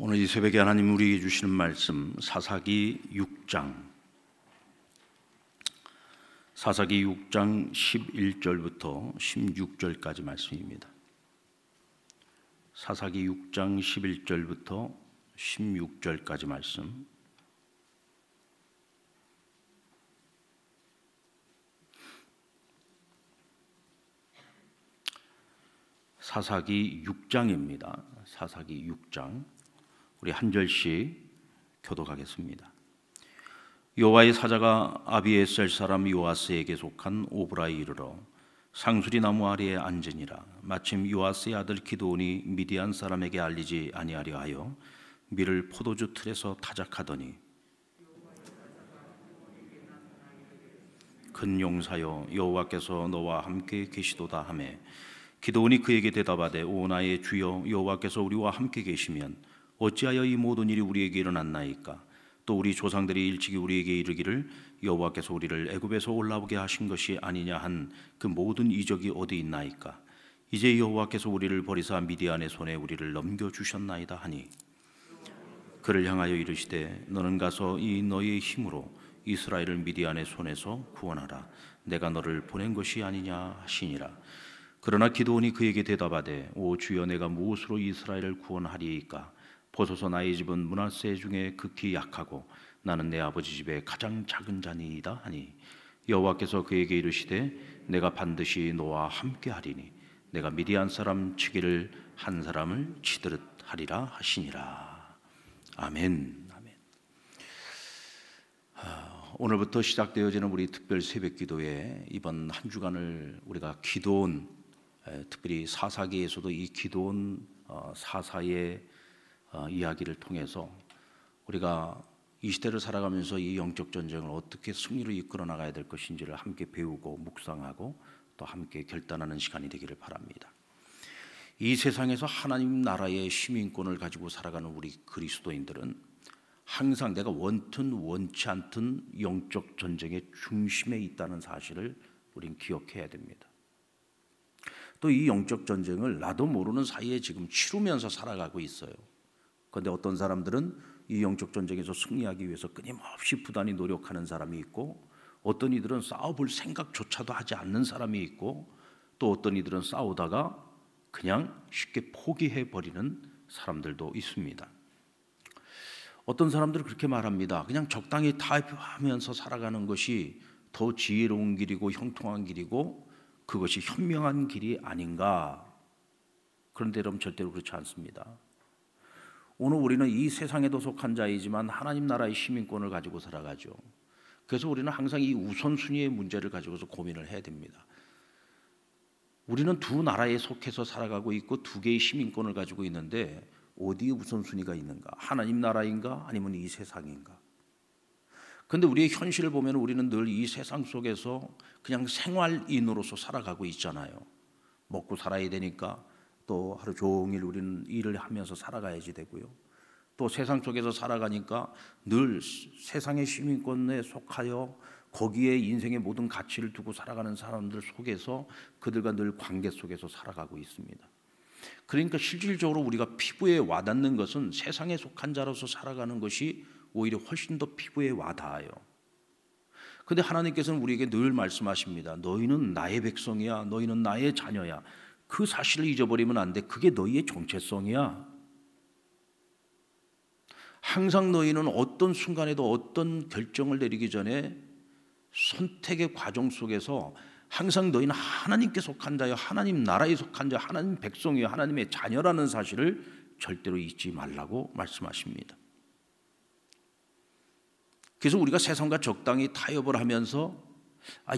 오늘 이 새벽에 하나님 우리에게 주시는 말씀 사사기 6장 11절부터 16절까지 말씀입니다. 사사기 6장 11절부터 16절까지 말씀. 사사기 6장입니다. 사사기 6장. 우리 한 절씩 교독하겠습니다. 여호와의 사자가 아비에셀 사람 요아스에게 속한 오브라에 이르러 상수리 나무 아래에 앉으니라. 마침 요아스의 아들 기드온이 미디안 사람에게 알리지 아니하려 하여 밀을 포도주 틀에서 타작하더니 근용사여 여호와께서 너와 함께 계시도다 하매 기드온이 그에게 대답하되 오 나의 주여 여호와께서 우리와 함께 계시면 어찌하여 이 모든 일이 우리에게 일어났나이까? 또 우리 조상들이 일찍이 우리에게 이르기를 여호와께서 우리를 애굽에서 올라오게 하신 것이 아니냐 한 그 모든 이적이 어디 있나이까? 이제 여호와께서 우리를 버리사 미디안의 손에 우리를 넘겨주셨나이다 하니 그를 향하여 이르시되 너는 가서 이 너의 힘으로 이스라엘을 미디안의 손에서 구원하라. 내가 너를 보낸 것이 아니냐 하시니라. 그러나 기드온이 그에게 대답하되 오 주여 내가 무엇으로 이스라엘을 구원하리이까? 보소서 나의 집은 므낫세 중에 극히 약하고 나는 내 아버지 집에 가장 작은 자니이다 하니 여호와께서 그에게 이르시되 내가 반드시 너와 함께 하리니 내가 미디안 사람 치기를 한 사람을 치듯 하리라 하시니라. 아멘. 아멘. 오늘부터 시작되어지는 우리 특별 새벽기도에 이번 한 주간을 우리가 기도원, 특별히 사사기에서도 이 기도원 사사의 이야기를 통해서 우리가 이 시대를 살아가면서 이 영적 전쟁을 어떻게 승리로 이끌어 나가야 될 것인지를 함께 배우고 묵상하고 또 함께 결단하는 시간이 되기를 바랍니다. 이 세상에서 하나님 나라의 시민권을 가지고 살아가는 우리 그리스도인들은 항상 내가 원튼 원치 않든 영적 전쟁의 중심에 있다는 사실을 우린 기억해야 됩니다. 또 이 영적 전쟁을 나도 모르는 사이에 지금 치르면서 살아가고 있어요. 그런데 어떤 사람들은 이 영적 전쟁에서 승리하기 위해서 끊임없이 부단히 노력하는 사람이 있고 어떤 이들은 싸워볼 생각조차도 하지 않는 사람이 있고 또 어떤 이들은 싸우다가 그냥 쉽게 포기해버리는 사람들도 있습니다. 어떤 사람들은 그렇게 말합니다. 그냥 적당히 타협하면서 살아가는 것이 더 지혜로운 길이고 형통한 길이고 그것이 현명한 길이 아닌가. 그런데 여러분 절대로 그렇지 않습니다. 오늘 우리는 이 세상에도 속한 자이지만 하나님 나라의 시민권을 가지고 살아가죠. 그래서 우리는 항상 이 우선순위의 문제를 가지고서 고민을 해야 됩니다. 우리는 두 나라에 속해서 살아가고 있고 두 개의 시민권을 가지고 있는데 어디에 우선순위가 있는가? 하나님 나라인가? 아니면 이 세상인가? 그런데 우리의 현실을 보면 우리는 늘 이 세상 속에서 그냥 생활인으로서 살아가고 있잖아요. 먹고 살아야 되니까 또 하루 종일 우리는 일을 하면서 살아가야지 되고요. 또 세상 속에서 살아가니까 늘 세상의 시민권에 속하여 거기에 인생의 모든 가치를 두고 살아가는 사람들 속에서 그들과 늘 관계 속에서 살아가고 있습니다. 그러니까 실질적으로 우리가 피부에 와닿는 것은 세상에 속한 자로서 살아가는 것이 오히려 훨씬 더 피부에 와닿아요. 그런데 하나님께서는 우리에게 늘 말씀하십니다. 너희는 나의 백성이야. 너희는 나의 자녀야. 그 사실을 잊어버리면 안 돼. 그게 너희의 정체성이야. 항상 너희는 어떤 순간에도 어떤 결정을 내리기 전에 선택의 과정 속에서 항상 너희는 하나님께 속한 자여, 하나님 나라에 속한 자, 하나님 백성이여, 하나님의 자녀라는 사실을 절대로 잊지 말라고 말씀하십니다. 그래서 우리가 세상과 적당히 타협을 하면서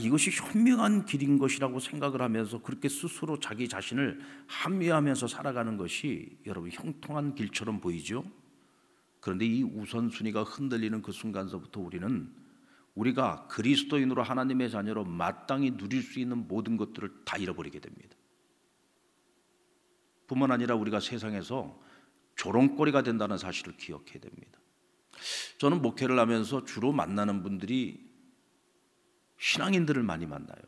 이것이 현명한 길인 것이라고 생각을 하면서 그렇게 스스로 자기 자신을 합리화하면서 살아가는 것이 여러분 형통한 길처럼 보이죠. 그런데 이 우선순위가 흔들리는 그 순간서부터 우리가 그리스도인으로 하나님의 자녀로 마땅히 누릴 수 있는 모든 것들을 다 잃어버리게 됩니다. 뿐만 아니라 우리가 세상에서 조롱거리가 된다는 사실을 기억해야 됩니다. 저는 목회를 하면서 주로 만나는 분들이 신앙인들을 많이 만나요.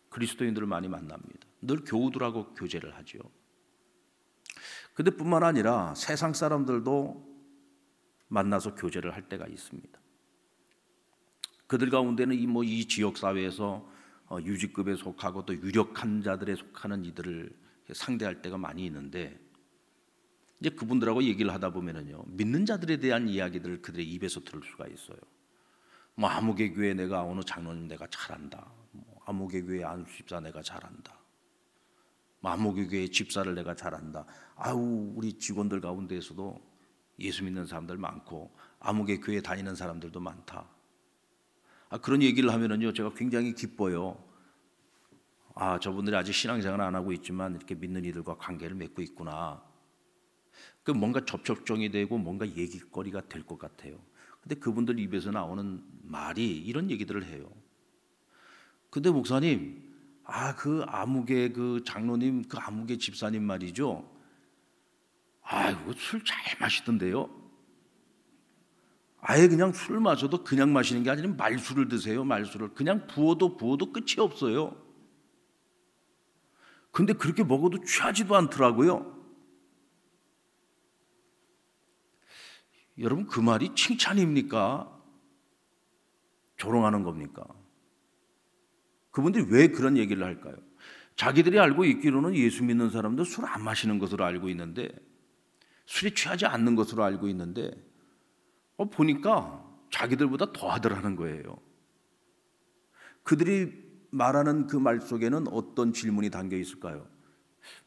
그리스도인들을 많이 만납니다. 늘 교우들하고 교제를 하죠. 근데 뿐만 아니라 세상 사람들도 만나서 교제를 할 때가 있습니다. 그들 가운데는 이 지역 사회에서 유지급에 속하고 또 유력한 자들에 속하는 이들을 상대할 때가 많이 있는데, 이제 그분들하고 얘기를 하다 보면은요, 믿는 자들에 대한 이야기들을 그들의 입에서 들을 수가 있어요. 뭐 아무개 교회 내가 어느 장로님 내가 잘한다. 뭐 아무개 교회 안수 집사 내가 잘한다. 뭐 아무개 교회 집사를 내가 잘한다. 아우 우리 직원들 가운데에서도 예수 믿는 사람들 많고 아무개 교회 다니는 사람들도 많다. 그런 얘기를 하면은요, 제가 굉장히 기뻐요. 저분들이 아직 신앙생활 안 하고 있지만 이렇게 믿는 이들과 관계를 맺고 있구나. 그 뭔가 접촉점이 되고 뭔가 얘기거리가 될 것 같아요. 근데 그분들 입에서 나오는 말이 이런 얘기들을 해요. 근데 목사님, 그 아무개 그 장로님, 그 아무개 집사님 말이죠. 이거 술 잘 마시던데요. 아예 그냥 술 마셔도 그냥 마시는 게 아니라 말술을 드세요. 말술을 그냥 부어도 끝이 없어요. 근데 그렇게 먹어도 취하지도 않더라고요. 여러분, 그 말이 칭찬입니까? 조롱하는 겁니까? 그분들이 왜 그런 얘기를 할까요? 자기들이 알고 있기로는 예수 믿는 사람도 술 안 마시는 것으로 알고 있는데, 술이 취하지 않는 것으로 알고 있는데, 보니까 자기들보다 더 하더라는 거예요. 그들이 말하는 그 말 속에는 어떤 질문이 담겨 있을까요?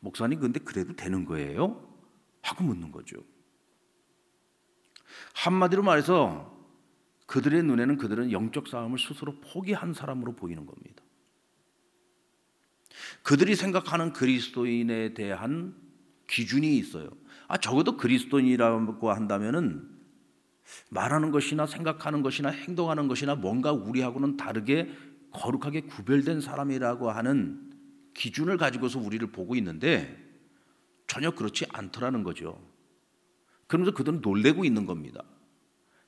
목사님, 근데 그래도 되는 거예요? 하고 묻는 거죠. 한마디로 말해서 그들의 눈에는 그들은 영적 싸움을 스스로 포기한 사람으로 보이는 겁니다. 그들이 생각하는 그리스도인에 대한 기준이 있어요. 적어도 그리스도인이라고 한다면은 말하는 것이나 생각하는 것이나 행동하는 것이나 뭔가 우리하고는 다르게 거룩하게 구별된 사람이라고 하는 기준을 가지고서 우리를 보고 있는데 전혀 그렇지 않더라는 거죠. 그러면서 그들은 놀래고 있는 겁니다.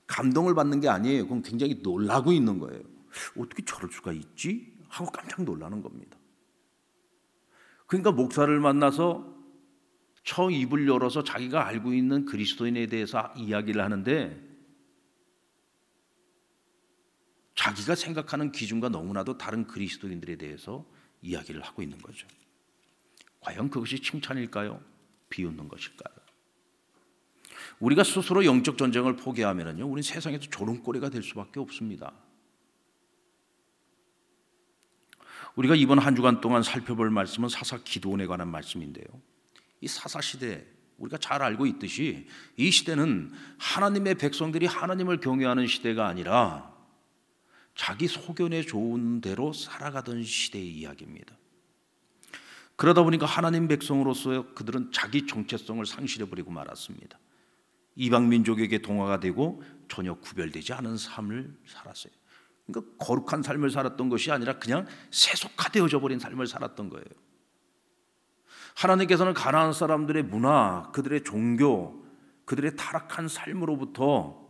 감동을 받는 게 아니에요. 그건 굉장히 놀라고 있는 거예요. 어떻게 저럴 수가 있지? 하고 깜짝 놀라는 겁니다. 그러니까 목사를 만나서 처 입을 열어서 자기가 알고 있는 그리스도인에 대해서 이야기를 하는데 자기가 생각하는 기준과 너무나도 다른 그리스도인들에 대해서 이야기를 하고 있는 거죠. 과연 그것이 칭찬일까요? 비웃는 것일까요? 우리가 스스로 영적 전쟁을 포기하면요, 우리는 세상에서 조롱거리가 될 수밖에 없습니다. 우리가 이번 한 주간 동안 살펴볼 말씀은 사사 기드온에 관한 말씀인데요. 이 사사 시대, 우리가 잘 알고 있듯이 이 시대는 하나님의 백성들이 하나님을 경외하는 시대가 아니라 자기 소견에 좋은 대로 살아가던 시대의 이야기입니다. 그러다 보니까 하나님 백성으로서 그들은 자기 정체성을 상실해버리고 말았습니다. 이방 민족에게 동화가 되고 전혀 구별되지 않은 삶을 살았어요. 그러니까 거룩한 삶을 살았던 것이 아니라 그냥 세속화되어져 버린 삶을 살았던 거예요. 하나님께서는 가나안 사람들의 문화, 그들의 종교, 그들의 타락한 삶으로부터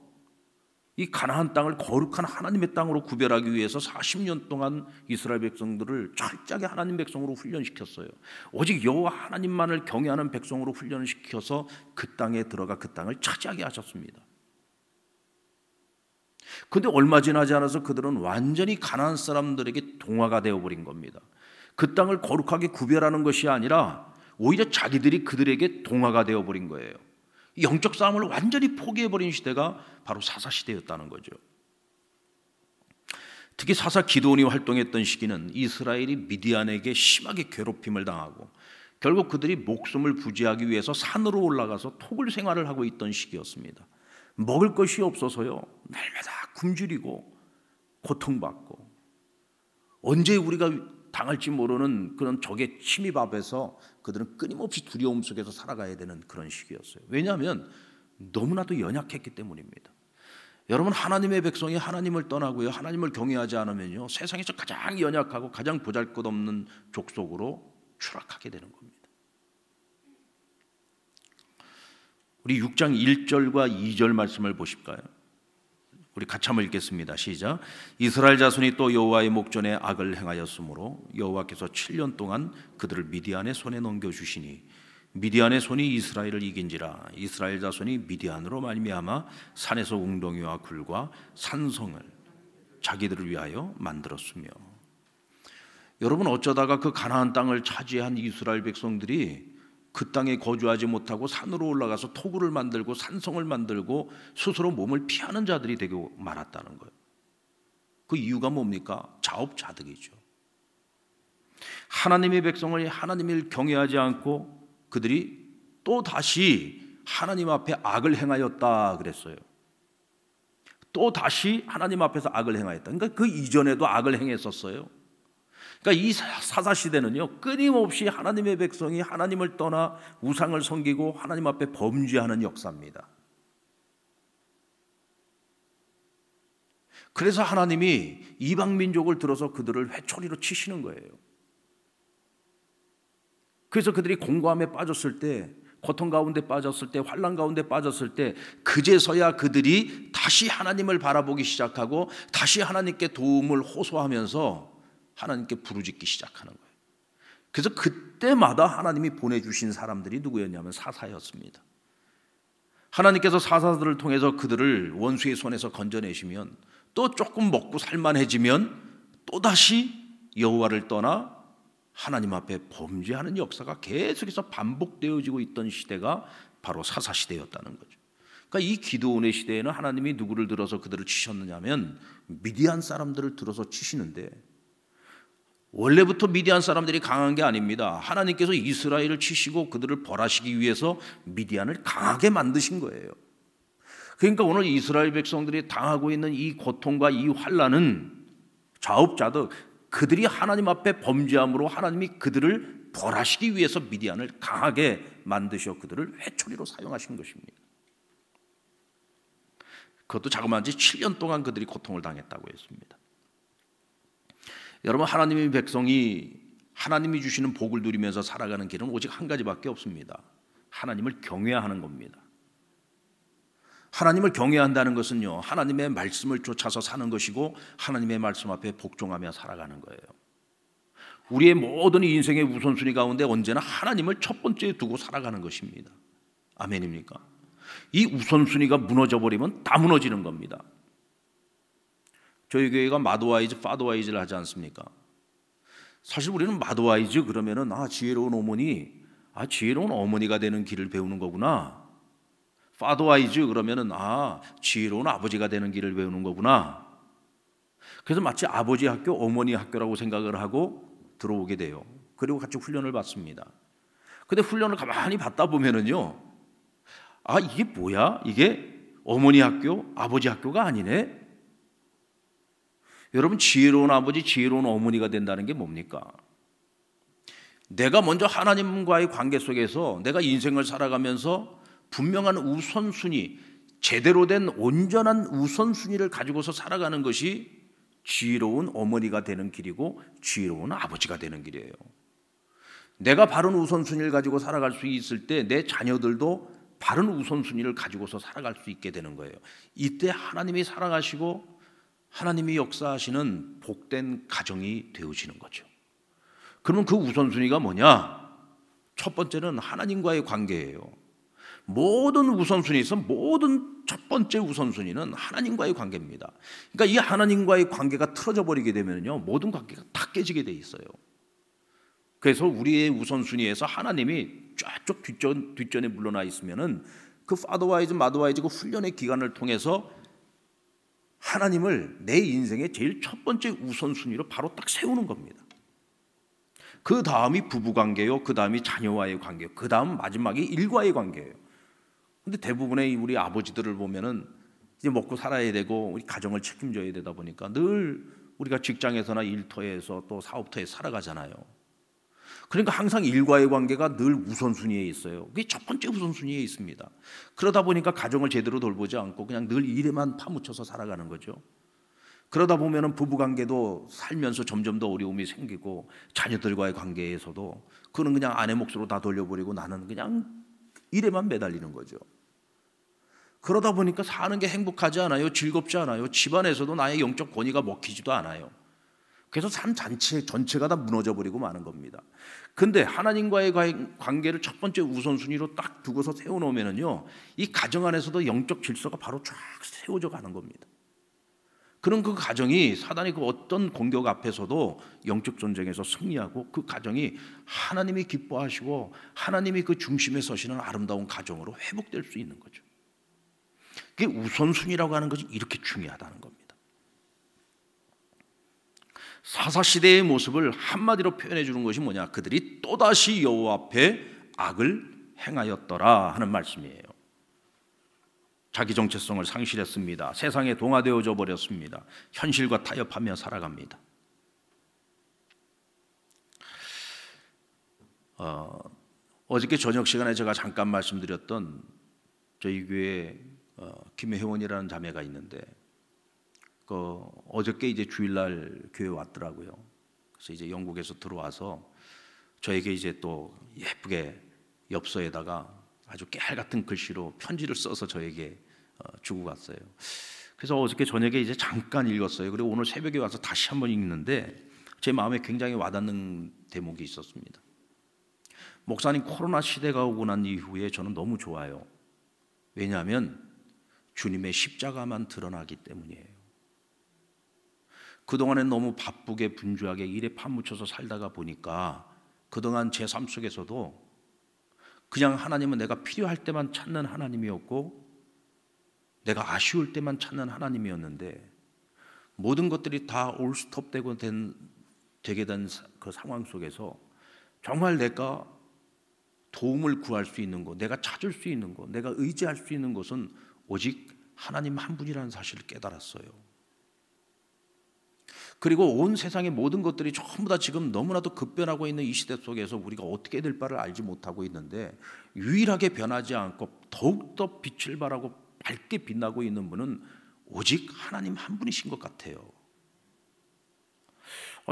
이 가나안 땅을 거룩한 하나님의 땅으로 구별하기 위해서 40년 동안 이스라엘 백성들을 철저하게 하나님 백성으로 훈련시켰어요. 오직 여호와 하나님만을 경외하는 백성으로 훈련시켜서 그 땅에 들어가 그 땅을 차지하게 하셨습니다. 그런데 얼마 지나지 않아서 그들은 완전히 가나안 사람들에게 동화가 되어버린 겁니다. 그 땅을 거룩하게 구별하는 것이 아니라 오히려 자기들이 그들에게 동화가 되어버린 거예요. 영적 싸움을 완전히 포기해버린 시대가 바로 사사시대였다는 거죠. 특히 사사 기드온이 활동했던 시기는 이스라엘이 미디안에게 심하게 괴롭힘을 당하고 결국 그들이 목숨을 부지하기 위해서 산으로 올라가서 토굴 생활을 하고 있던 시기였습니다. 먹을 것이 없어서요, 날마다 굶주리고 고통받고 언제 우리가 당할지 모르는 그런 적의 침입 앞에서 그들은 끊임없이 두려움 속에서 살아가야 되는 그런 시기였어요. 왜냐하면 너무나도 연약했기 때문입니다. 여러분, 하나님의 백성이 하나님을 떠나고요, 하나님을 경외하지 않으면요, 세상에서 가장 연약하고 가장 보잘것없는 족속으로 추락하게 되는 겁니다. 우리 6장 1절과 2절 말씀을 보실까요? 우리 같이 한번 읽겠습니다. 시작. 이스라엘 자손이 또 여호와의 목전에 악을 행하였으므로 여호와께서 7년 동안 그들을 미디안의 손에 넘겨주시니 미디안의 손이 이스라엘을 이긴지라. 이스라엘 자손이 미디안으로 말미암아 산에서 웅덩이와 굴과 산성을 자기들을 위하여 만들었으며. 여러분, 어쩌다가 그 가나안 땅을 차지한 이스라엘 백성들이 그 땅에 거주하지 못하고 산으로 올라가서 토굴을 만들고 산성을 만들고 스스로 몸을 피하는 자들이 되고 말았다는 거예요. 그 이유가 뭡니까? 자업자득이죠. 하나님의 백성을 하나님을 경외하지 않고 그들이 또 다시 하나님 앞에 악을 행하였다 그랬어요. 또 다시 하나님 앞에서 악을 행하였다. 그러니까 그 이전에도 악을 행했었어요. 그러니까 이 사사시대는요, 끊임없이 하나님의 백성이 하나님을 떠나 우상을 섬기고 하나님 앞에 범죄하는 역사입니다. 그래서 하나님이 이방 민족을 들어서 그들을 회초리로 치시는 거예요. 그래서 그들이 공고함에 빠졌을 때, 고통 가운데 빠졌을 때, 환난 가운데 빠졌을 때, 그제서야 그들이 다시 하나님을 바라보기 시작하고 다시 하나님께 도움을 호소하면서 하나님께 부르짖기 시작하는 거예요. 그래서 그때마다 하나님이 보내주신 사람들이 누구였냐면 사사였습니다. 하나님께서 사사들을 통해서 그들을 원수의 손에서 건져내시면, 또 조금 먹고 살만해지면 또다시 여호와를 떠나 하나님 앞에 범죄하는 역사가 계속해서 반복되어지고 있던 시대가 바로 사사시대였다는 거죠. 그러니까 이 기드온의 시대에는 하나님이 누구를 들어서 그들을 치셨느냐면 미디안 사람들을 들어서 치시는데, 원래부터 미디안 사람들이 강한 게 아닙니다. 하나님께서 이스라엘을 치시고 그들을 벌하시기 위해서 미디안을 강하게 만드신 거예요. 그러니까 오늘 이스라엘 백성들이 당하고 있는 이 고통과 이 환난은 자업자득, 그들이 하나님 앞에 범죄함으로 하나님이 그들을 벌하시기 위해서 미디안을 강하게 만드셔 그들을 회초리로 사용하신 것입니다. 그것도 자그마치 7년 동안 그들이 고통을 당했다고 했습니다. 여러분, 하나님의 백성이 하나님이 주시는 복을 누리면서 살아가는 길은 오직 한 가지밖에 없습니다. 하나님을 경외하는 겁니다. 하나님을 경외한다는 것은요, 하나님의 말씀을 쫓아서 사는 것이고 하나님의 말씀 앞에 복종하며 살아가는 거예요. 우리의 모든 인생의 우선순위 가운데 언제나 하나님을 첫 번째에 두고 살아가는 것입니다. 아멘입니까? 이 우선순위가 무너져버리면 다 무너지는 겁니다. 저희 교회가 마더와이즈, 파더와이즈를 하지 않습니까? 사실 우리는 마더와이즈 그러면은 지혜로운 어머니, 지혜로운 어머니가 되는 길을 배우는 거구나. 파더와이즈 그러면은 지혜로운 아버지가 되는 길을 배우는 거구나. 그래서 마치 아버지 학교, 어머니 학교라고 생각을 하고 들어오게 돼요. 그리고 같이 훈련을 받습니다. 근데 훈련을 가만히 받다 보면은요, 이게 뭐야? 이게 어머니 학교, 아버지 학교가 아니네? 여러분, 지혜로운 아버지, 지혜로운 어머니가 된다는 게 뭡니까? 내가 먼저 하나님과의 관계 속에서 내가 인생을 살아가면서 분명한 우선순위, 제대로 된 온전한 우선순위를 가지고서 살아가는 것이 지혜로운 어머니가 되는 길이고 지혜로운 아버지가 되는 길이에요. 내가 바른 우선순위를 가지고 살아갈 수 있을 때 내 자녀들도 바른 우선순위를 가지고서 살아갈 수 있게 되는 거예요. 이때 하나님이 살아가시고 하나님이 역사하시는 복된 가정이 되어지는 거죠. 그러면 그 우선순위가 뭐냐? 첫 번째는 하나님과의 관계예요. 모든 우선순위에서 모든 첫 번째 우선순위는 하나님과의 관계입니다. 그러니까 이 하나님과의 관계가 틀어져 버리게 되면요, 모든 관계가 다 깨지게 돼 있어요. 그래서 우리의 우선순위에서 하나님이 쫙쭉 뒷전에 물러나 있으면은 그 파더와이즈, 마더와이즈 그 훈련의 기간을 통해서 하나님을 내 인생의 제일 첫 번째 우선순위로 바로 딱 세우는 겁니다. 그 다음이 부부관계요, 그 다음이 자녀와의 관계요, 그 다음 마지막이 일과의 관계예요. 근데 대부분의 우리 아버지들을 보면은 이제 먹고 살아야 되고 우리 가정을 책임져야 되다 보니까 늘 우리가 직장에서나 일터에서 또 사업터에 살아가잖아요. 그러니까 항상 일과의 관계가 늘 우선순위에 있어요. 그게 첫 번째 우선순위에 있습니다. 그러다 보니까 가정을 제대로 돌보지 않고 그냥 늘 일에만 파묻혀서 살아가는 거죠. 그러다 보면은 부부관계도 살면서 점점 더 어려움이 생기고 자녀들과의 관계에서도 그는 그냥 아내 몫으로 다 돌려버리고 나는 그냥 일에만 매달리는 거죠. 그러다 보니까 사는 게 행복하지 않아요. 즐겁지 않아요. 집안에서도 나의 영적 권위가 먹히지도 않아요. 그래서 삶 전체가 다 무너져 버리고 마는 겁니다. 근데 하나님과의 관계를 첫 번째 우선순위로 딱 두고서 세워놓으면요, 이 가정 안에서도 영적 질서가 바로 쫙 세워져 가는 겁니다. 그런 그 가정이 사단의 그 어떤 공격 앞에서도 영적 전쟁에서 승리하고, 그 가정이 하나님이 기뻐하시고 하나님이 그 중심에 서시는 아름다운 가정으로 회복될 수 있는 거죠. 그게 우선순위라고 하는 것이 이렇게 중요하다는 겁니다. 사사시대의 모습을 한마디로 표현해 주는 것이 뭐냐? 그들이 또다시 여호와 앞에 악을 행하였더라 하는 말씀이에요. 자기 정체성을 상실했습니다. 세상에 동화되어져 버렸습니다. 현실과 타협하며 살아갑니다. 어저께 저녁 시간에 제가 잠깐 말씀드렸던 저희 교회 김혜원이라는 자매가 있는데, 어저께 이제 주일날 교회 왔더라고요. 그래서 이제 영국에서 들어와서 저에게 이제 또 예쁘게 엽서에다가 아주 깨알 같은 글씨로 편지를 써서 저에게 주고 갔어요. 그래서 어저께 저녁에 이제 잠깐 읽었어요. 그리고 오늘 새벽에 와서 다시 한번 읽는데 제 마음에 굉장히 와닿는 대목이 있었습니다. 목사님, 코로나 시대가 오고 난 이후에 저는 너무 좋아요. 왜냐하면 주님의 십자가만 드러나기 때문이에요. 그동안엔 너무 바쁘게 분주하게 일에 파묻혀서 살다가 보니까 그동안 제 삶 속에서도 그냥 하나님은 내가 필요할 때만 찾는 하나님이었고, 내가 아쉬울 때만 찾는 하나님이었는데, 모든 것들이 다 올스톱되고 되게 된 그 상황 속에서 정말 내가 도움을 구할 수 있는 것, 내가 찾을 수 있는 것, 내가 의지할 수 있는 것은 오직 하나님 한 분이라는 사실을 깨달았어요. 그리고 온 세상의 모든 것들이 전부 다 지금 너무나도 급변하고 있는 이 시대 속에서 우리가 어떻게 될 바를 알지 못하고 있는데, 유일하게 변하지 않고 더욱더 빛을 발하고 밝게 빛나고 있는 분은 오직 하나님 한 분이신 것 같아요.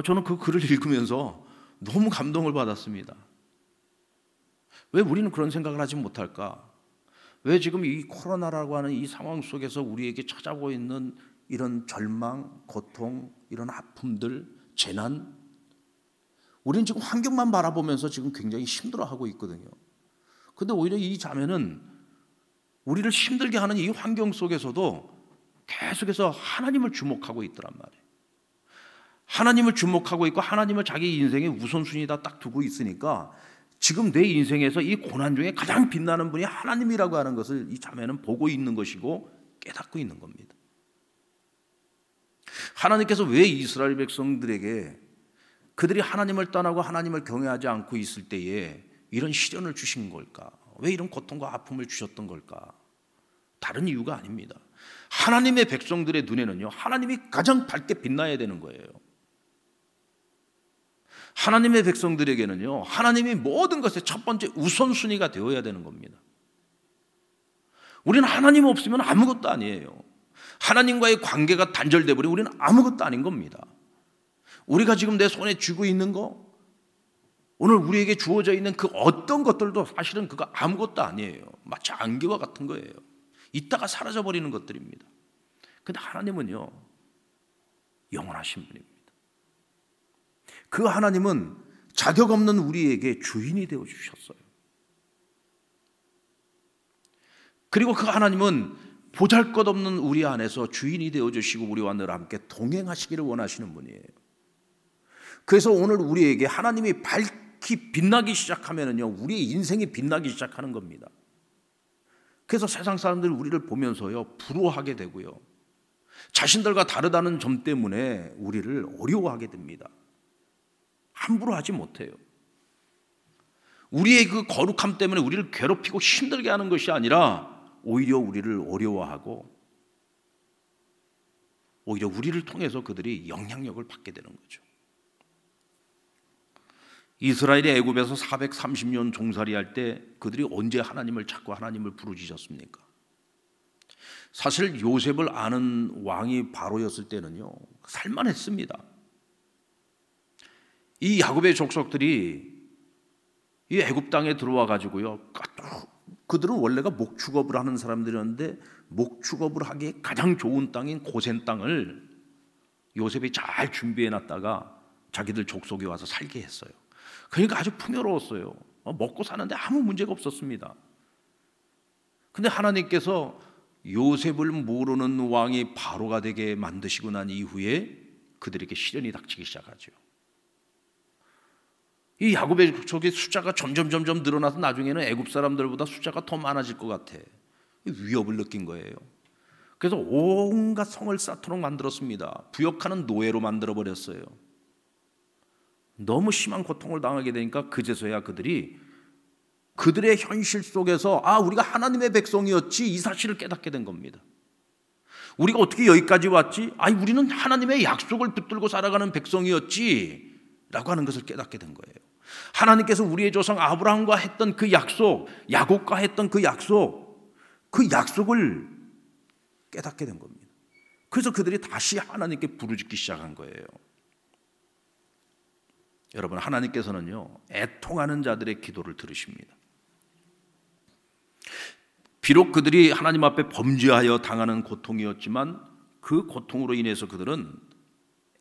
저는 그 글을 읽으면서 너무 감동을 받았습니다. 왜 우리는 그런 생각을 하지 못할까? 왜 지금 이 코로나라고 하는 이 상황 속에서 우리에게 찾아오고 있는 이런 절망, 고통, 이런 아픔들, 재난, 우리는 지금 환경만 바라보면서 지금 굉장히 힘들어하고 있거든요. 그런데 오히려 이 자매는 우리를 힘들게 하는 이 환경 속에서도 계속해서 하나님을 주목하고 있더란 말이에요. 하나님을 주목하고 있고 하나님을 자기 인생의 우선순위에다 딱 두고 있으니까 지금 내 인생에서 이 고난 중에 가장 빛나는 분이 하나님이라고 하는 것을 이 자매는 보고 있는 것이고 깨닫고 있는 겁니다. 하나님께서 왜 이스라엘 백성들에게 그들이 하나님을 떠나고 하나님을 경외하지 않고 있을 때에 이런 시련을 주신 걸까? 왜 이런 고통과 아픔을 주셨던 걸까? 다른 이유가 아닙니다. 하나님의 백성들의 눈에는요, 하나님이 가장 밝게 빛나야 되는 거예요. 하나님의 백성들에게는요, 하나님이 모든 것의 첫 번째 우선순위가 되어야 되는 겁니다. 우리는 하나님 없으면 아무것도 아니에요. 하나님과의 관계가 단절돼 버리면 우리는 아무것도 아닌 겁니다. 우리가 지금 내 손에 쥐고 있는 거, 오늘 우리에게 주어져 있는 그 어떤 것들도 사실은 그거 아무것도 아니에요. 마치 안개와 같은 거예요. 있다가 사라져 버리는 것들입니다. 근데 하나님은요, 영원하신 분입니다. 그 하나님은 자격 없는 우리에게 주인이 되어 주셨어요. 그리고 그 하나님은 보잘것없는 우리 안에서 주인이 되어주시고 우리와 늘 함께 동행하시기를 원하시는 분이에요. 그래서 오늘 우리에게 하나님이 밝히 빛나기 시작하면은요, 우리의 인생이 빛나기 시작하는 겁니다. 그래서 세상 사람들이 우리를 보면서요, 부러워하게 되고요, 자신들과 다르다는 점 때문에 우리를 어려워하게 됩니다. 함부로 하지 못해요. 우리의 그 거룩함 때문에 우리를 괴롭히고 힘들게 하는 것이 아니라 오히려 우리를 어려워하고 오히려 우리를 통해서 그들이 영향력을 받게 되는 거죠. 이스라엘이 애굽에서 430년 종살이할 때 그들이 언제 하나님을 찾고 하나님을 부르짖었습니까? 사실 요셉을 아는 왕이 바로였을 때는요, 살만했습니다. 이 야곱의 족속들이 이 애굽 땅에 들어와 가지고요, 그들은 원래가 목축업을 하는 사람들이었는데 목축업을 하기에 가장 좋은 땅인 고센 땅을 요셉이 잘 준비해 놨다가 자기들 족속에 와서 살게 했어요. 그러니까 아주 풍요로웠어요. 먹고 사는데 아무 문제가 없었습니다. 근데 하나님께서 요셉을 모르는 왕이 바로가 되게 만드시고 난 이후에 그들에게 시련이 닥치기 시작하죠. 이 야곱의 족속의 숫자가 점점 늘어나서 나중에는 애굽 사람들보다 숫자가 더 많아질 것 같아. 위협을 느낀 거예요. 그래서 온갖 성을 쌓도록 만들었습니다. 부역하는 노예로 만들어버렸어요. 너무 심한 고통을 당하게 되니까 그제서야 그들이 그들의 현실 속에서 우리가 하나님의 백성이었지 이 사실을 깨닫게 된 겁니다. 우리가 어떻게 여기까지 왔지? 우리는 하나님의 약속을 붙들고 살아가는 백성이었지 라고 하는 것을 깨닫게 된 거예요. 하나님께서 우리의 조상 아브라함과 했던 그 약속, 야곱과 했던 그 약속을 깨닫게 된 겁니다. 그래서 그들이 다시 하나님께 부르짖기 시작한 거예요. 여러분, 하나님께서는요, 애통하는 자들의 기도를 들으십니다. 비록 그들이 하나님 앞에 범죄하여 당하는 고통이었지만 그 고통으로 인해서 그들은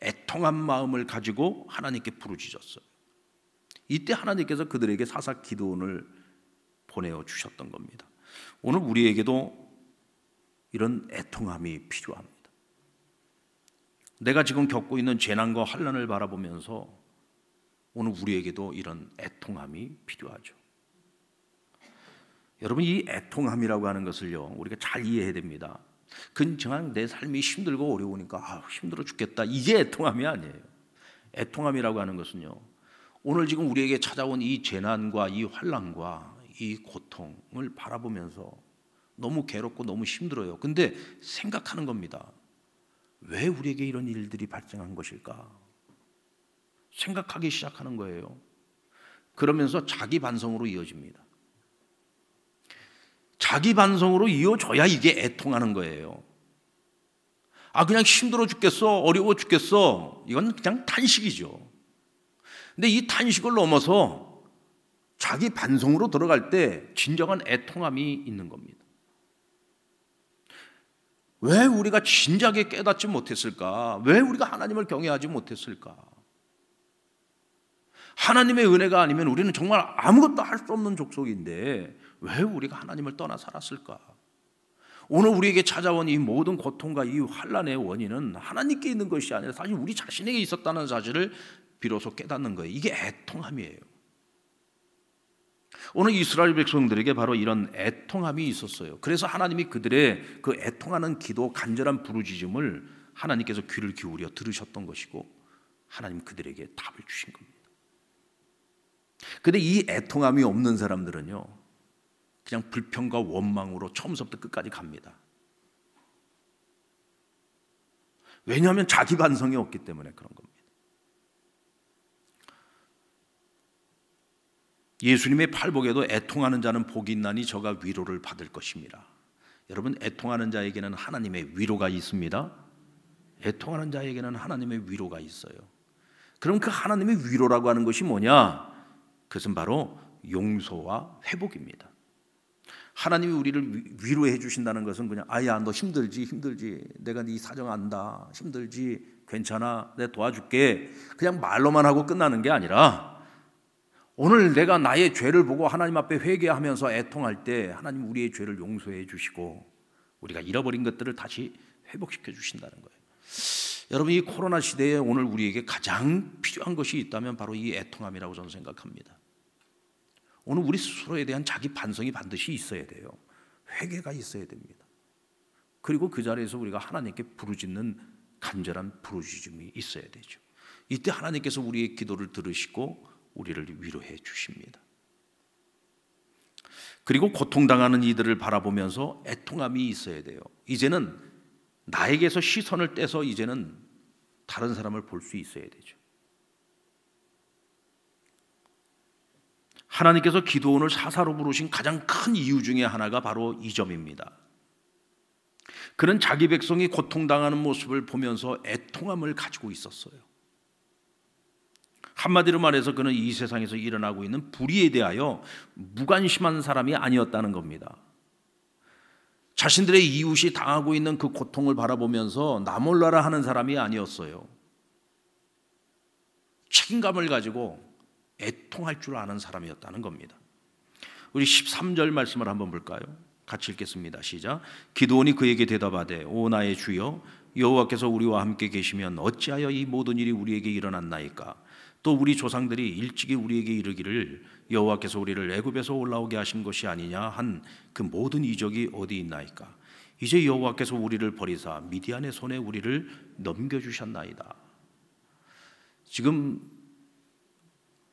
애통한 마음을 가지고 하나님께 부르짖었어요. 이때 하나님께서 그들에게 사사 기드온을 보내어 주셨던 겁니다. 오늘 우리에게도 이런 애통함이 필요합니다. 내가 지금 겪고 있는 재난과 환난을 바라보면서 오늘 우리에게도 이런 애통함이 필요하죠. 여러분, 이 애통함이라고 하는 것을요, 우리가 잘 이해해야 됩니다. 그냥 내 삶이 힘들고 어려우니까 힘들어 죽겠다, 이게 애통함이 아니에요. 애통함이라고 하는 것은요, 오늘 지금 우리에게 찾아온 이 재난과 이 환난과 이 고통을 바라보면서 너무 괴롭고 너무 힘들어요. 근데 생각하는 겁니다. 왜 우리에게 이런 일들이 발생한 것일까? 생각하기 시작하는 거예요. 그러면서 자기 반성으로 이어집니다. 자기 반성으로 이어져야 이게 애통하는 거예요. 그냥 힘들어 죽겠어, 어려워 죽겠어, 이건 그냥 탄식이죠. 근데 이 탄식을 넘어서 자기 반성으로 들어갈 때 진정한 애통함이 있는 겁니다. 왜 우리가 진작에 깨닫지 못했을까? 왜 우리가 하나님을 경외하지 못했을까? 하나님의 은혜가 아니면 우리는 정말 아무것도 할 수 없는 족속인데 왜 우리가 하나님을 떠나 살았을까? 오늘 우리에게 찾아온 이 모든 고통과 이 환난의 원인은 하나님께 있는 것이 아니라 사실 우리 자신에게 있었다는 사실을 비로소 깨닫는 거예요. 이게 애통함이에요. 오늘 이스라엘 백성들에게 바로 이런 애통함이 있었어요. 그래서 하나님이 그들의 그 애통하는 기도, 간절한 부르짖음을 하나님께서 귀를 기울여 들으셨던 것이고 하나님 그들에게 답을 주신 겁니다. 근데 이 애통함이 없는 사람들은요, 그냥 불평과 원망으로 처음부터 끝까지 갑니다. 왜냐하면 자기 반성이 없기 때문에 그런 겁니다. 예수님의 팔복에도 애통하는 자는 복이 있나니 저가 위로를 받을 것입니다. 여러분, 애통하는 자에게는 하나님의 위로가 있습니다. 애통하는 자에게는 하나님의 위로가 있어요. 그럼 그 하나님의 위로라고 하는 것이 뭐냐? 그것은 바로 용서와 회복입니다. 하나님이 우리를 위로해 주신다는 것은 그냥 너 힘들지 내가 네 사정 안다, 힘들지 괜찮아, 내가 도와줄게, 그냥 말로만 하고 끝나는 게 아니라 오늘 내가 나의 죄를 보고 하나님 앞에 회개하면서 애통할 때 하나님 우리의 죄를 용서해 주시고 우리가 잃어버린 것들을 다시 회복시켜 주신다는 거예요. 여러분, 이 코로나 시대에 오늘 우리에게 가장 필요한 것이 있다면 바로 이 애통함이라고 저는 생각합니다. 오늘 우리 스스로에 대한 자기 반성이 반드시 있어야 돼요. 회개가 있어야 됩니다. 그리고 그 자리에서 우리가 하나님께 부르짖는 간절한 부르짖음이 있어야 되죠. 이때 하나님께서 우리의 기도를 들으시고 우리를 위로해 주십니다. 그리고 고통당하는 이들을 바라보면서 애통함이 있어야 돼요. 이제는 나에게서 시선을 떼서 이제는 다른 사람을 볼 수 있어야 되죠. 하나님께서 기드온을 사사로 부르신 가장 큰 이유 중에 하나가 바로 이 점입니다. 그는 자기 백성이 고통당하는 모습을 보면서 애통함을 가지고 있었어요. 한마디로 말해서 그는 이 세상에서 일어나고 있는 불의에 대하여 무관심한 사람이 아니었다는 겁니다. 자신들의 이웃이 당하고 있는 그 고통을 바라보면서 나 몰라라 하는 사람이 아니었어요. 책임감을 가지고 애통할 줄 아는 사람이었다는 겁니다. 우리 13절 말씀을 한번 볼까요? 같이 읽겠습니다. 시작. 기드온이 그에게 대답하되 오 나의 주여 여호와께서 우리와 함께 계시면 어찌하여 이 모든 일이 우리에게 일어났나이까? 또 우리 조상들이 일찍이 우리에게 이르기를 여호와께서 우리를 애굽에서 올라오게 하신 것이 아니냐 한 그 모든 이적이 어디 있나이까? 이제 여호와께서 우리를 버리사 미디안의 손에 우리를 넘겨주셨나이다. 지금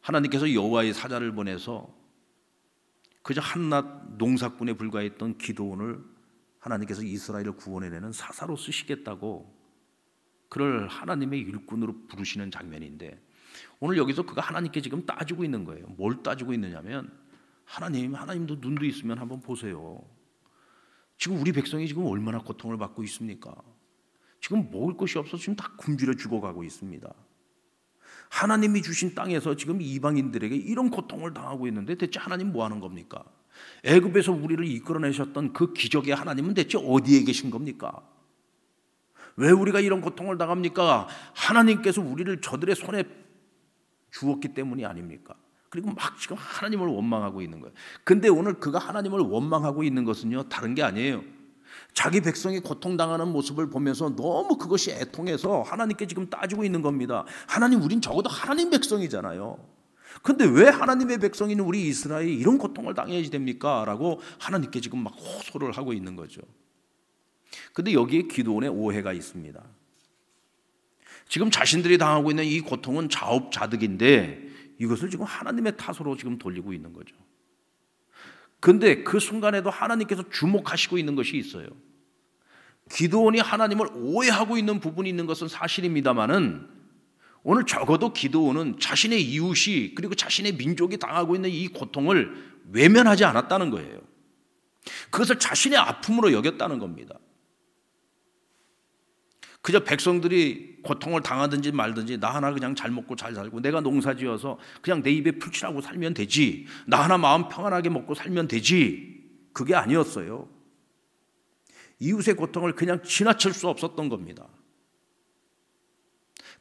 하나님께서 여호와의 사자를 보내서 그저 한낱 농사꾼에 불과했던 기드온을 하나님께서 이스라엘을 구원해내는 사사로 쓰시겠다고 그를 하나님의 일꾼으로 부르시는 장면인데, 오늘 여기서 그가 하나님께 지금 따지고 있는 거예요. 뭘 따지고 있느냐면 하나님도 눈도 있으면 한번 보세요. 지금 우리 백성이 지금 얼마나 고통을 받고 있습니까? 지금 먹을 것이 없어서 지금 다 굶주려 죽어가고 있습니다. 하나님이 주신 땅에서 지금 이방인들에게 이런 고통을 당하고 있는데 대체 하나님 뭐 하는 겁니까? 애굽에서 우리를 이끌어내셨던 그 기적의 하나님은 대체 어디에 계신 겁니까? 왜 우리가 이런 고통을 당합니까? 하나님께서 우리를 저들의 손에 주었기 때문이 아닙니까? 그리고 막 지금 하나님을 원망하고 있는 거예요. 근데 오늘 그가 하나님을 원망하고 있는 것은요, 다른 게 아니에요. 자기 백성이 고통당하는 모습을 보면서 너무 그것이 애통해서 하나님께 지금 따지고 있는 겁니다. 하나님, 우린 적어도 하나님 백성이잖아요. 근데 왜 하나님의 백성인 우리 이스라엘이 이런 고통을 당해야지 됩니까? 라고 하나님께 지금 막 호소를 하고 있는 거죠. 근데 여기에 기드온의 오해가 있습니다. 지금 자신들이 당하고 있는 이 고통은 자업자득인데 이것을 지금 하나님의 탓으로 지금 돌리고 있는 거죠. 근데 그 순간에도 하나님께서 주목하시고 있는 것이 있어요. 기드온이 하나님을 오해하고 있는 부분이 있는 것은 사실입니다만은 오늘 적어도 기드온은 자신의 이웃이 그리고 자신의 민족이 당하고 있는 이 고통을 외면하지 않았다는 거예요. 그것을 자신의 아픔으로 여겼다는 겁니다. 그저 백성들이 고통을 당하든지 말든지 나 하나 그냥 잘 먹고 잘 살고 내가 농사지어서 그냥 내 입에 풀칠하고 살면 되지, 나 하나 마음 평안하게 먹고 살면 되지, 그게 아니었어요. 이웃의 고통을 그냥 지나칠 수 없었던 겁니다.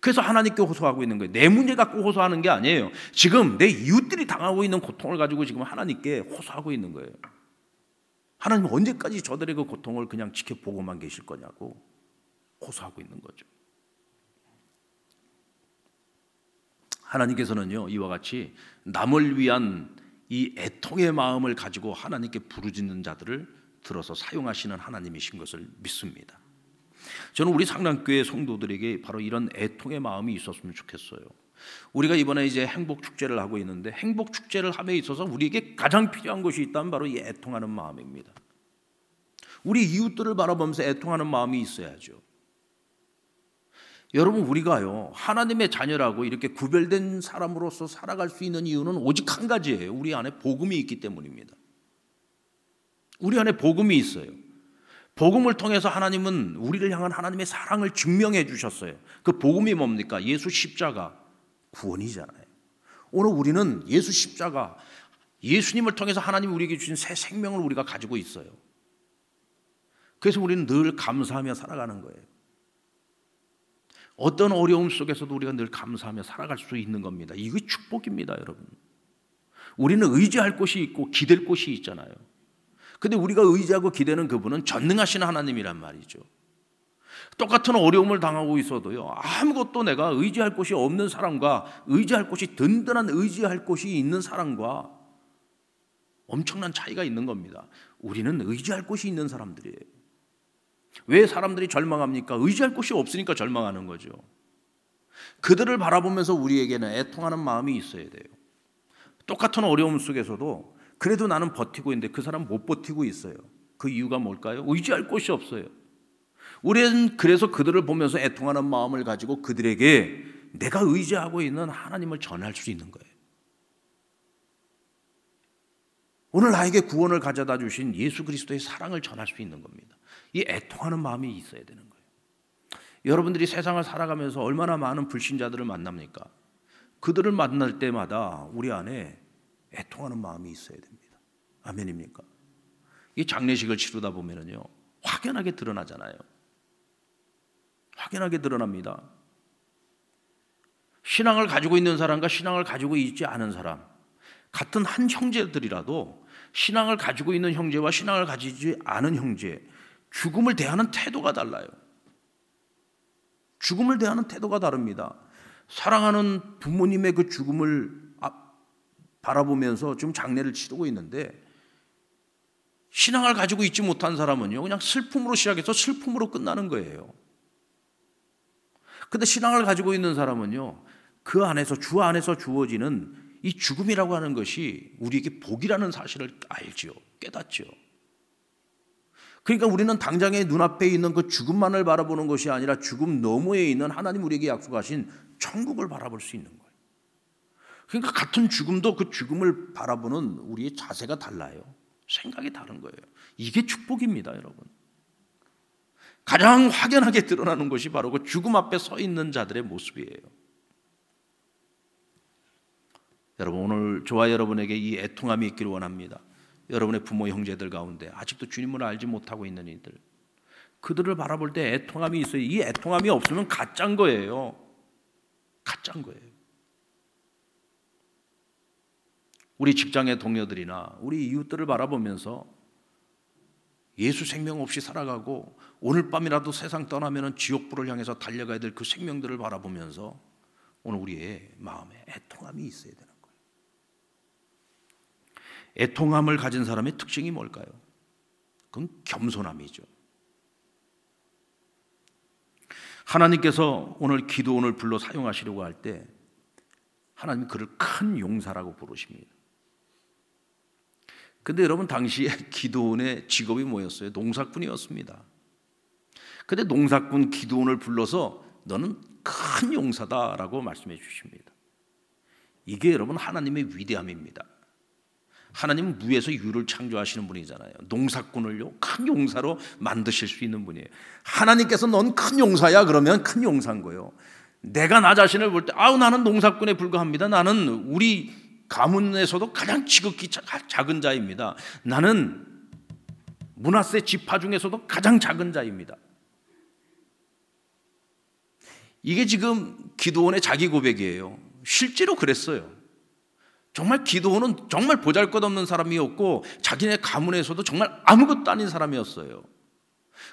그래서 하나님께 호소하고 있는 거예요. 내 문제 갖고 호소하는 게 아니에요. 지금 내 이웃들이 당하고 있는 고통을 가지고 지금 하나님께 호소하고 있는 거예요. 하나님 언제까지 저들의 그 고통을 그냥 지켜보고만 계실 거냐고 호소하고 있는 거죠. 하나님께서는요, 이와 같이 남을 위한 이 애통의 마음을 가지고 하나님께 부르짖는 자들을 들어서 사용하시는 하나님이신 것을 믿습니다. 저는 우리 상랑교회 성도들에게 바로 이런 애통의 마음이 있었으면 좋겠어요. 우리가 이번에 이제 행복축제를 하고 있는데 행복축제를 함에 있어서 우리에게 가장 필요한 것이 있다면 바로 이 애통하는 마음입니다. 우리 이웃들을 바라보면서 애통하는 마음이 있어야죠. 여러분, 우리가요 하나님의 자녀라고 이렇게 구별된 사람으로서 살아갈 수 있는 이유는 오직 한 가지예요. 우리 안에 복음이 있기 때문입니다. 우리 안에 복음이 있어요. 복음을 통해서 하나님은 우리를 향한 하나님의 사랑을 증명해 주셨어요. 그 복음이 뭡니까? 예수 십자가 구원이잖아요. 오늘 우리는 예수 십자가, 예수님을 통해서 하나님이 우리에게 주신 새 생명을 우리가 가지고 있어요. 그래서 우리는 늘 감사하며 살아가는 거예요. 어떤 어려움 속에서도 우리가 늘 감사하며 살아갈 수 있는 겁니다. 이게 축복입니다, 여러분. 우리는 의지할 곳이 있고 기댈 곳이 있잖아요. 근데 우리가 의지하고 기대는 그분은 전능하신 하나님이란 말이죠. 똑같은 어려움을 당하고 있어도요, 아무것도 내가 의지할 곳이 없는 사람과 의지할 곳이 든든한 의지할 곳이 있는 사람과 엄청난 차이가 있는 겁니다. 우리는 의지할 곳이 있는 사람들이에요. 왜 사람들이 절망합니까? 의지할 곳이 없으니까 절망하는 거죠. 그들을 바라보면서 우리에게는 애통하는 마음이 있어야 돼요. 똑같은 어려움 속에서도 그래도 나는 버티고 있는데 그 사람 못 버티고 있어요. 그 이유가 뭘까요? 의지할 곳이 없어요. 우리는 그래서 그들을 보면서 애통하는 마음을 가지고 그들에게 내가 의지하고 있는 하나님을 전할 수 있는 거예요. 오늘 나에게 구원을 가져다 주신 예수 그리스도의 사랑을 전할 수 있는 겁니다. 이 애통하는 마음이 있어야 되는 거예요. 여러분들이 세상을 살아가면서 얼마나 많은 불신자들을 만납니까? 그들을 만날 때마다 우리 안에 애통하는 마음이 있어야 됩니다. 아멘입니까? 이 장례식을 치르다 보면은요, 확연하게 드러나잖아요. 확연하게 드러납니다. 신앙을 가지고 있는 사람과 신앙을 가지고 있지 않은 사람, 같은 한 형제들이라도 신앙을 가지고 있는 형제와 신앙을 가지지 않은 형제, 죽음을 대하는 태도가 달라요. 죽음을 대하는 태도가 다릅니다. 사랑하는 부모님의 그 죽음을 바라보면서 좀 장례를 치르고 있는데, 신앙을 가지고 있지 못한 사람은요, 그냥 슬픔으로 시작해서 슬픔으로 끝나는 거예요. 근데 신앙을 가지고 있는 사람은요, 그 안에서, 주 안에서 주어지는 이 죽음이라고 하는 것이 우리에게 복이라는 사실을 알죠. 깨닫죠. 그러니까 우리는 당장의 눈앞에 있는 그 죽음만을 바라보는 것이 아니라 죽음 너머에 있는 하나님 우리에게 약속하신 천국을 바라볼 수 있는 거예요. 그러니까 같은 죽음도 그 죽음을 바라보는 우리의 자세가 달라요. 생각이 다른 거예요. 이게 축복입니다, 여러분. 가장 확연하게 드러나는 것이 바로 그 죽음 앞에 서 있는 자들의 모습이에요. 여러분, 오늘 저와 여러분에게 이 애통함이 있기를 원합니다. 여러분의 부모 형제들 가운데 아직도 주님을 알지 못하고 있는 이들, 그들을 바라볼 때 애통함이 있어요. 이 애통함이 없으면 가짜인 거예요. 가짜인 거예요. 우리 직장의 동료들이나 우리 이웃들을 바라보면서 예수 생명 없이 살아가고 오늘 밤이라도 세상 떠나면 지옥불을 향해서 달려가야 될 그 생명들을 바라보면서 오늘 우리의 마음에 애통함이 있어야 되는 거예요. 애통함을 가진 사람의 특징이 뭘까요? 그건 겸손함이죠. 하나님께서 오늘 기도원을 불러 사용하시려고 할 때 하나님 그를 큰 용사라고 부르십니다. 근데 여러분, 당시에 기도원의 직업이 뭐였어요? 농사꾼이었습니다. 근데 농사꾼 기도원을 불러서 너는 큰 용사다라고 말씀해 주십니다. 이게 여러분 하나님의 위대함입니다. 하나님은 무에서 유를 창조하시는 분이잖아요. 농사꾼을요, 큰 용사로 만드실 수 있는 분이에요. 하나님께서 넌 큰 용사야 그러면 큰 용사인 거예요. 내가 나 자신을 볼 때 나는 농사꾼에 불과합니다. 나는 우리 가문에서도 가장 지극히 작은 자입니다. 나는 므낫세 지파 중에서도 가장 작은 자입니다. 이게 지금 기드온의 자기 고백이에요. 실제로 그랬어요. 정말 기드온은 정말 보잘것없는 사람이었고 자기네 가문에서도 정말 아무것도 아닌 사람이었어요.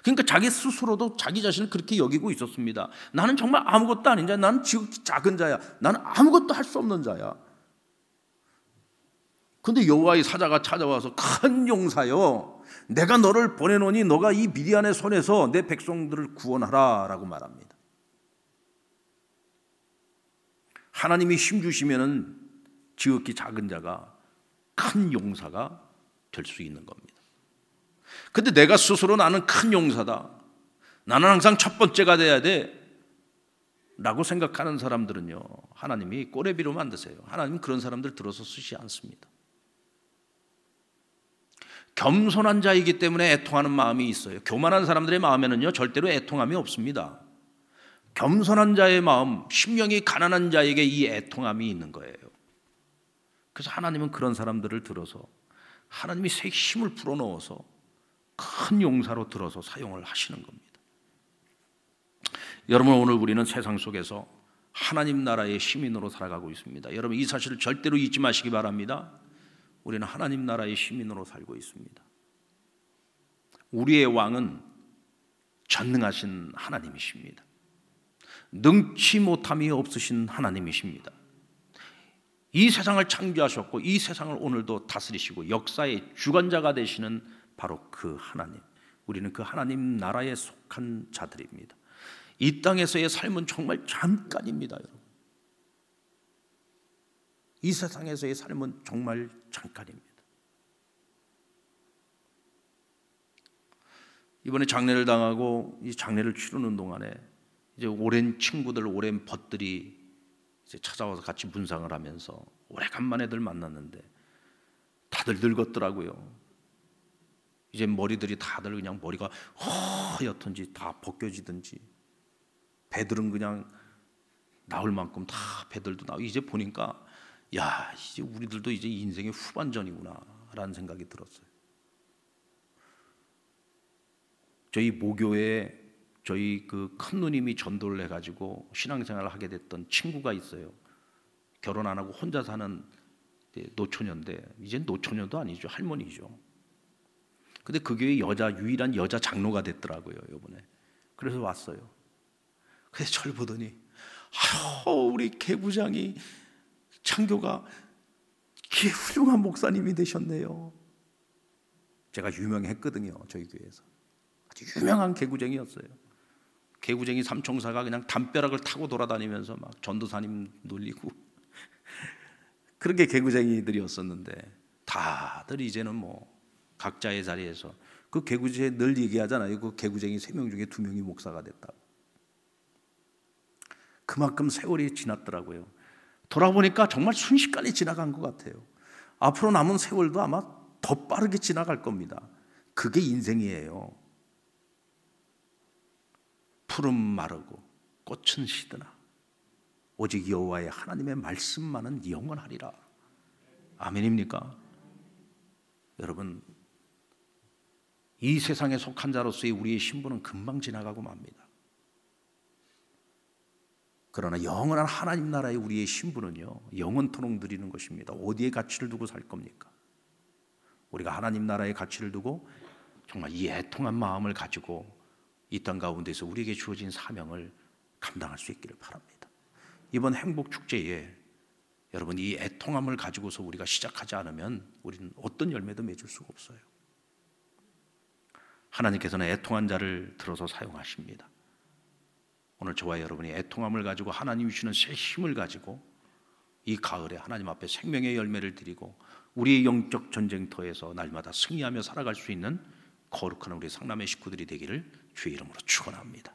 그러니까 자기 스스로도 자기 자신을 그렇게 여기고 있었습니다. 나는 정말 아무것도 아닌 자야. 나는 지극히 작은 자야. 나는 아무것도 할 수 없는 자야. 근데 여호와의 사자가 찾아와서 큰 용사여, 내가 너를 보내노니 너가 이 미디안의 손에서 내 백성들을 구원하라 라고 말합니다. 하나님이 힘 주시면은 지극히 작은 자가 큰 용사가 될 수 있는 겁니다. 근데 내가 스스로 나는 큰 용사다, 나는 항상 첫 번째가 돼야 돼 라고 생각하는 사람들은요, 하나님이 꼬레비로 만드세요. 하나님은 그런 사람들 들어서 쓰지 않습니다. 겸손한 자이기 때문에 애통하는 마음이 있어요. 교만한 사람들의 마음에는요 절대로 애통함이 없습니다. 겸손한 자의 마음, 심령이 가난한 자에게 이 애통함이 있는 거예요. 그래서 하나님은 그런 사람들을 들어서 하나님이 새 힘을 불어넣어서 큰 용사로 들어서 사용을 하시는 겁니다. 여러분, 오늘 우리는 세상 속에서 하나님 나라의 시민으로 살아가고 있습니다. 여러분, 이 사실을 절대로 잊지 마시기 바랍니다. 우리는 하나님 나라의 시민으로 살고 있습니다. 우리의 왕은 전능하신 하나님이십니다. 능치 못함이 없으신 하나님이십니다. 이 세상을 창조하셨고 이 세상을 오늘도 다스리시고 역사의 주관자가 되시는 바로 그 하나님, 우리는 그 하나님 나라에 속한 자들입니다. 이 땅에서의 삶은 정말 잠깐입니다, 여러분. 이 세상에서의 삶은 정말 잠깐입니다. 이번에 장례를 당하고 이 장례를 치르는 동안에 이제 오랜 친구들, 오랜 벗들이 이제 찾아와서 같이 분상을 하면서 오래간만에들 만났는데 다들 늙었더라고요. 이제 머리들이 다들 그냥 머리가 허옇든지 다 벗겨지든지, 배들은 그냥 나올 만큼 다 배들도 나오고, 이제 보니까 야, 이제 우리들도 이제 인생의 후반전이구나 라는 생각이 들었어요. 저희 모교에 저희 그 큰 누님이 전도를 해가지고 신앙생활을 하게 됐던 친구가 있어요. 결혼 안 하고 혼자 사는 노처녀인데, 이제 노처녀도 아니죠, 할머니죠. 근데 그 교회 유일한 여자 장로가 됐더라고요, 이번에. 그래서 왔어요. 그래서 저를 보더니, 아유, 우리 개부장이 창교가 그 훌륭한 목사님이 되셨네요. 제가 유명했거든요, 저희 교회에서. 아주 유명한 개구쟁이였어요. 개구쟁이 삼총사가 그냥 담벼락을 타고 돌아다니면서 막 전도사님 놀리고 그렇게 개구쟁이들이었었는데, 다들 이제는 뭐 각자의 자리에서, 그 개구쟁이 늘 얘기하잖아요. 그 개구쟁이 3명 중에 2명이 목사가 됐다고. 그만큼 세월이 지났더라고요. 돌아보니까 정말 순식간에 지나간 것 같아요. 앞으로 남은 세월도 아마 더 빠르게 지나갈 겁니다. 그게 인생이에요. 푸른 마르고 꽃은 시드나 오직 여호와의 하나님의 말씀만은 영원하리라. 아멘입니까? 여러분, 이 세상에 속한 자로서의 우리의 신분은 금방 지나가고 맙니다. 그러나 영원한 하나님 나라의 우리의 신분은요, 영원토록 누리는 것입니다. 어디에 가치를 두고 살 겁니까? 우리가 하나님 나라의 가치를 두고 정말 이 애통한 마음을 가지고 이 땅 가운데서 우리에게 주어진 사명을 감당할 수 있기를 바랍니다. 이번 행복축제에 여러분, 이 애통함을 가지고서 우리가 시작하지 않으면 우리는 어떤 열매도 맺을 수가 없어요. 하나님께서는 애통한 자를 들어서 사용하십니다. 오늘 저와 여러분이 애통함을 가지고 하나님이 주시는 새 힘을 가지고 이 가을에 하나님 앞에 생명의 열매를 드리고 우리의 영적 전쟁터에서 날마다 승리하며 살아갈 수 있는 거룩한 우리 상남의 식구들이 되기를 주의 이름으로 축원합니다.